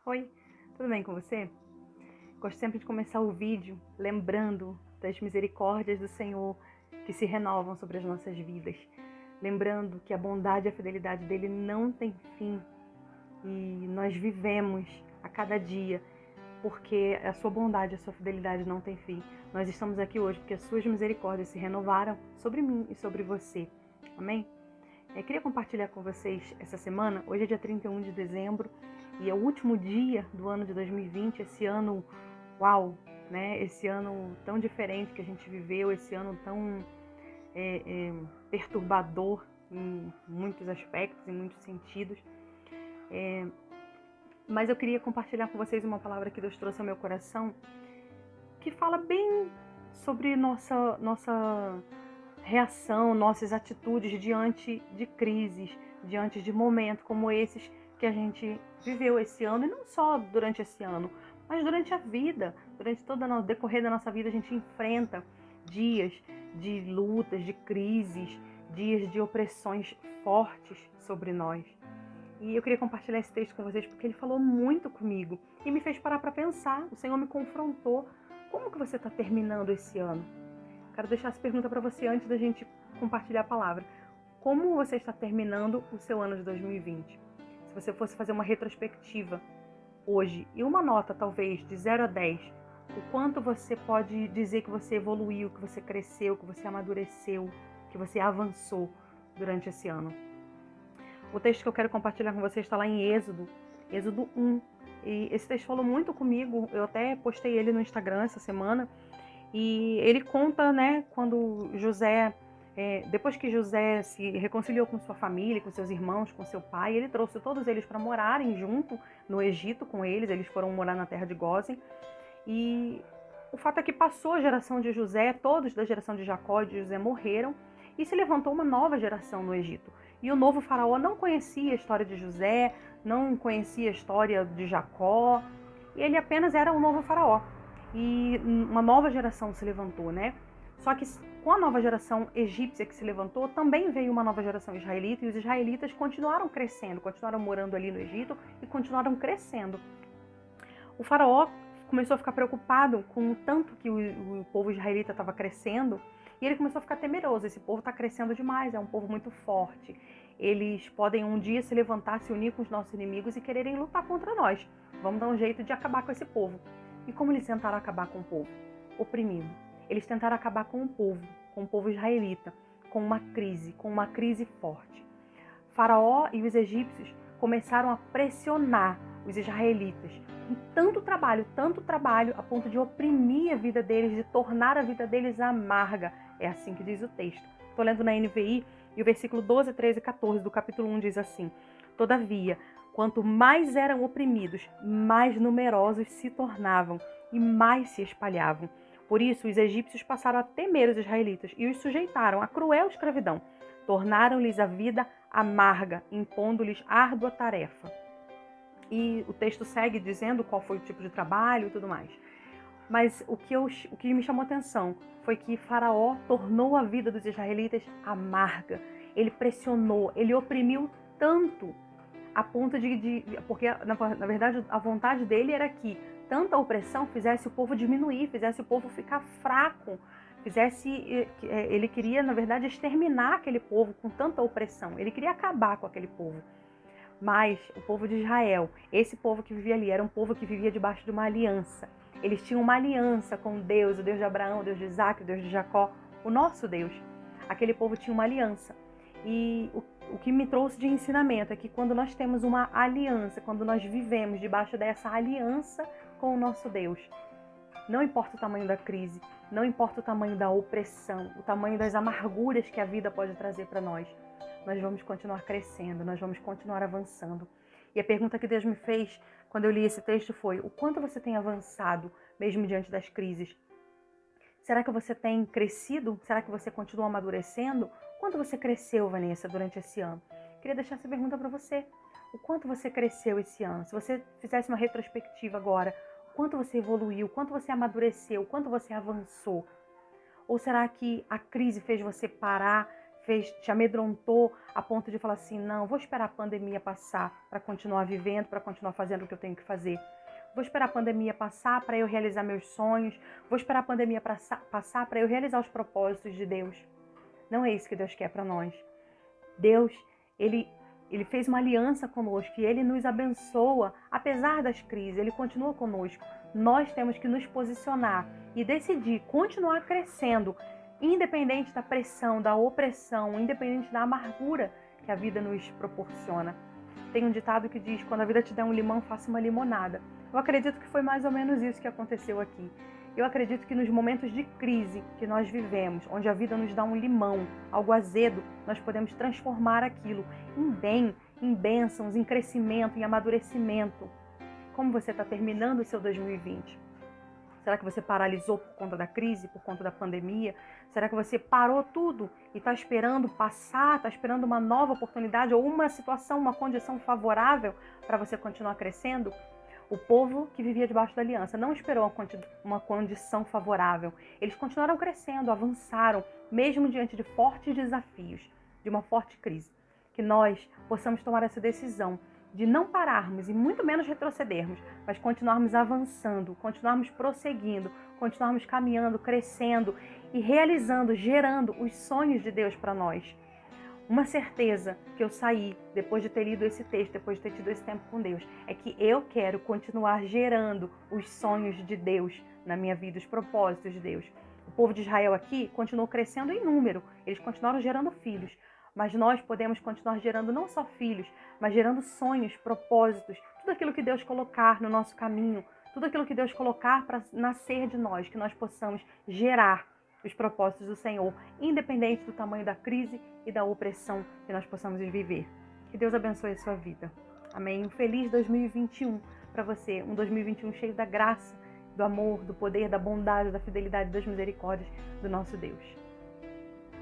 Oi, tudo bem com você? Gosto sempre de começar o vídeo lembrando das misericórdias do Senhor que se renovam sobre as nossas vidas. Lembrando que a bondade e a fidelidade dele não tem fim e nós vivemos a cada dia porque a sua bondade e a sua fidelidade não tem fim. Nós estamos aqui hoje porque as suas misericórdias se renovaram sobre mim e sobre você. Amém? Eu queria compartilhar com vocês essa semana. Hoje é dia 31 de dezembro e é o último dia do ano de 2020, esse ano, uau, né? Esse ano tão diferente que a gente viveu, esse ano tão perturbador em muitos aspectos, em muitos sentidos. Mas eu queria compartilhar com vocês uma palavra que Deus trouxe ao meu coração, que fala bem sobre nossa reação, nossas atitudes diante de crises, diante de momentos como esses que a gente viveu esse ano, e não só durante esse ano, mas durante a vida, durante todo o decorrer da nossa vida, a gente enfrenta dias de lutas, de crises, dias de opressões fortes sobre nós. E eu queria compartilhar esse texto com vocês porque ele falou muito comigo e me fez parar para pensar. O Senhor me confrontou. Como que você está terminando esse ano? Quero deixar essa pergunta para você antes da gente compartilhar a palavra. Como você está terminando o seu ano de 2020? Se você fosse fazer uma retrospectiva hoje e uma nota talvez de 0 a 10, o quanto você pode dizer que você evoluiu, que você cresceu, que você amadureceu, que você avançou durante esse ano? O texto que eu quero compartilhar com vocês está lá em Êxodo 1. E esse texto falou muito comigo, eu até postei ele no Instagram essa semana. E ele conta, né, quando José, depois que José se reconciliou com sua família, com seus irmãos, com seu pai, ele trouxe todos eles para morarem junto no Egito com eles foram morar na terra de Gósen. E o fato é que passou a geração de José, todos da geração de Jacó e de José morreram, e se levantou uma nova geração no Egito. E o novo faraó não conhecia a história de José, não conhecia a história de Jacó, e ele apenas era um novo faraó. E uma nova geração se levantou, né? Só que com a nova geração egípcia que se levantou, também veio uma nova geração israelita, e os israelitas continuaram crescendo, continuaram morando ali no Egito e continuaram crescendo. O faraó começou a ficar preocupado com o tanto que o povo israelita estava crescendo, e ele começou a ficar temeroso. Esse povo está crescendo demais, é um povo muito forte. Eles podem um dia se levantar, se unir com os nossos inimigos e quererem lutar contra nós. Vamos dar um jeito de acabar com esse povo. E como eles tentaram acabar com o povo? Oprimido. Eles tentaram acabar com o povo israelita, com uma crise forte. Faraó e os egípcios começaram a pressionar os israelitas com tanto trabalho, a ponto de oprimir a vida deles, de tornar a vida deles amarga. É assim que diz o texto. Estou lendo na NVI e o versículo 12, 13 e 14 do capítulo 1 diz assim: Todavia, quanto mais eram oprimidos, mais numerosos se tornavam e mais se espalhavam. Por isso, os egípcios passaram a temer os israelitas e os sujeitaram à cruel escravidão. Tornaram-lhes a vida amarga, impondo-lhes árdua tarefa. E o texto segue dizendo qual foi o tipo de trabalho e tudo mais. Mas o que me chamou a atenção foi que Faraó tornou a vida dos israelitas amarga. Ele pressionou, ele oprimiu tanto, a ponto porque na verdade a vontade dele era que tanta opressão fizesse o povo diminuir, fizesse o povo ficar fraco, ele queria na verdade exterminar aquele povo com tanta opressão, ele queria acabar com aquele povo. Mas o povo de Israel, esse povo que vivia ali, era um povo que vivia debaixo de uma aliança. Eles tinham uma aliança com Deus, o Deus de Abraão, o Deus de Isaac, o Deus de Jacó, o nosso Deus. Aquele povo tinha uma aliança. E o que me trouxe de ensinamento é que quando nós temos uma aliança, quando nós vivemos debaixo dessa aliança com o nosso Deus, não importa o tamanho da crise, não importa o tamanho da opressão, o tamanho das amarguras que a vida pode trazer para nós vamos continuar crescendo, nós vamos continuar avançando. E a pergunta que Deus me fez quando eu li esse texto foi: o quanto você tem avançado mesmo diante das crises? Será que você tem crescido? Será que você continua amadurecendo? Quanto você cresceu, Vanessa, durante esse ano? Queria deixar essa pergunta para você. O quanto você cresceu esse ano? Se você fizesse uma retrospectiva agora, o quanto você evoluiu? O quanto você amadureceu? O quanto você avançou? Ou será que a crise fez você parar, te amedrontou a ponto de falar assim, não, vou esperar a pandemia passar para continuar vivendo, para continuar fazendo o que eu tenho que fazer. Vou esperar a pandemia passar para eu realizar meus sonhos. Vou esperar a pandemia passar para eu realizar os propósitos de Deus. Não é isso que Deus quer para nós. Deus, Ele fez uma aliança conosco e Ele nos abençoa, apesar das crises, Ele continua conosco. Nós temos que nos posicionar e decidir continuar crescendo, independente da pressão, da opressão, independente da amargura que a vida nos proporciona. Tem um ditado que diz, quando a vida te der um limão, faça uma limonada. Eu acredito que foi mais ou menos isso que aconteceu aqui. Eu acredito que nos momentos de crise que nós vivemos, onde a vida nos dá um limão, algo azedo, nós podemos transformar aquilo em bem, em bênçãos, em crescimento, em amadurecimento. Como você está terminando o seu 2020? Será que você paralisou por conta da crise, por conta da pandemia? Será que você parou tudo e está esperando passar, está esperando uma nova oportunidade ou uma situação, uma condição favorável para você continuar crescendo? O povo que vivia debaixo da aliança não esperou uma condição favorável. Eles continuaram crescendo, avançaram, mesmo diante de fortes desafios, de uma forte crise. Que nós possamos tomar essa decisão de não pararmos e muito menos retrocedermos, mas continuarmos avançando, continuarmos prosseguindo, continuarmos caminhando, crescendo e realizando, gerando os sonhos de Deus para nós. Uma certeza que eu saí depois de ter lido esse texto, depois de ter tido esse tempo com Deus, é que eu quero continuar gerando os sonhos de Deus na minha vida, os propósitos de Deus. O povo de Israel aqui continuou crescendo em número, eles continuaram gerando filhos, mas nós podemos continuar gerando não só filhos, mas gerando sonhos, propósitos, tudo aquilo que Deus colocar no nosso caminho, tudo aquilo que Deus colocar para nascer de nós, que nós possamos gerar os propósitos do Senhor, independente do tamanho da crise e da opressão que nós possamos viver. Que Deus abençoe a sua vida. Amém. Um feliz 2021 para você. Um 2021 cheio da graça, do amor, do poder, da bondade, da fidelidade, das misericórdias do nosso Deus.